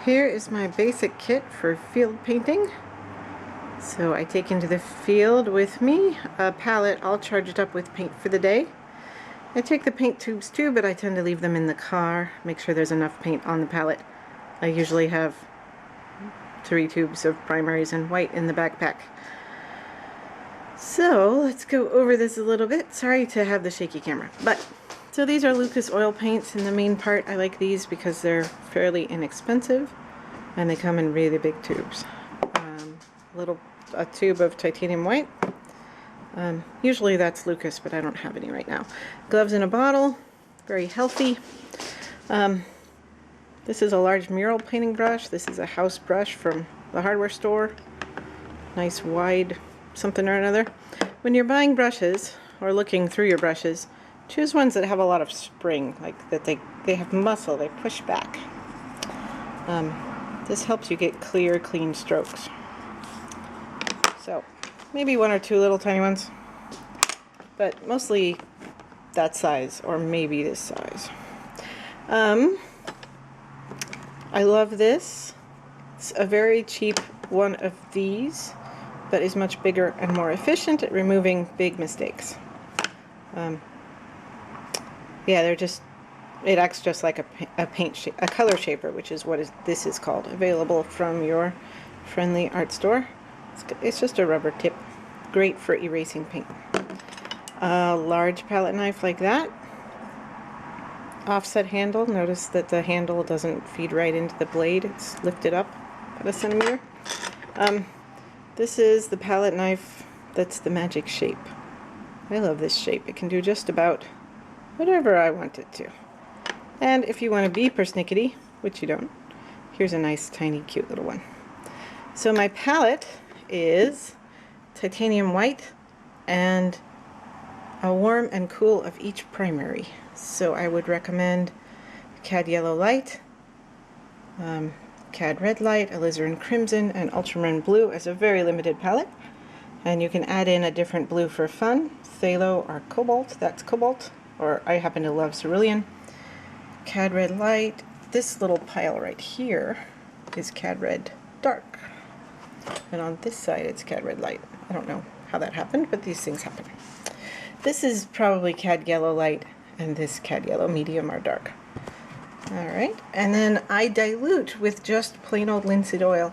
Here is my basic kit for field painting. So I take into the field with me a palette all charged up with paint for the day. I take the paint tubes too, but I tend to leave them in the car, make sure there's enough paint on the palette. I usually have 3 tubes of primaries and white in the backpack. So let's go over this a little bit. Sorry to have the shaky camera, so these are Lucas oil paints in the main part. I like these because they're fairly inexpensive and they come in really big tubes. A tube of titanium white. Usually that's Lucas, but I don't have any right now. Gloves in a bottle, very healthy. This is a large mural painting brush. This is a house brush from the hardware store. Nice wide something or another. When you're buying brushes or looking through your brushes, choose ones that have a lot of spring, like that they have muscle, they push back. This helps you get clear, clean strokes. So maybe 1 or 2 little tiny ones, but mostly that size, or maybe this size. I love this. It's a very cheap one of these, but is much bigger and more efficient at removing big mistakes. Yeah, it acts just like a color shaper, which is what this is called, available from your friendly art store. It's just a rubber tip, great for erasing paint. A large palette knife like that, offset handle. Notice that the handle doesn't feed right into the blade, it's lifted up about 1 centimeter. This is the palette knife that's the magic shape. I love this shape. It can do just about whatever I want it to. And if you want to be persnickety, which you don't, here's a nice tiny cute little one. So my palette is titanium white and a warm and cool of each primary. So I would recommend Cad Yellow Light, Cad Red Light, Alizarin Crimson, and Ultramarine Blue as a very limited palette. And you can add in a different blue for fun, Phthalo or Cobalt. That's Cobalt, or I happen to love Cerulean. Cad Red Light. This little pile right here is Cad Red Dark. And on this side it's Cad Red Light. I don't know how that happened, but these things happen. This is probably Cad Yellow Light, and this Cad Yellow Medium or Dark. Alright, and then I dilute with just plain old linseed oil.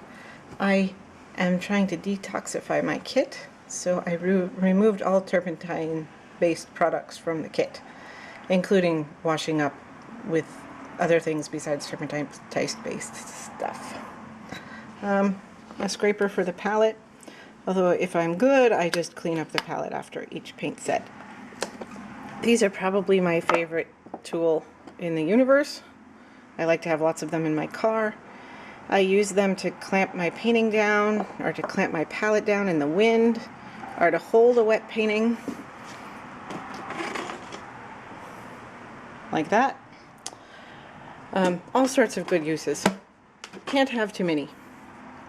I am trying to detoxify my kit, so I removed all turpentine-based products from the kit, including washing up with other things besides turpentine-based stuff. A scraper for the palette, although if I'm good, I just clean up the palette after each paint set. These are probably my favorite tool in the universe. I like to have lots of them in my car. I use them to clamp my painting down, or to clamp my palette down in the wind, or to hold a wet painting like that. All sorts of good uses. Can't have too many.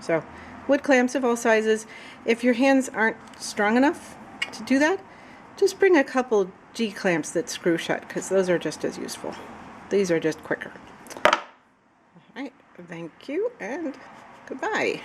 So, wood clamps of all sizes. If your hands aren't strong enough to do that, just bring a couple G clamps that screw shut, because those are just as useful. These are just quicker. Alright, thank you and goodbye.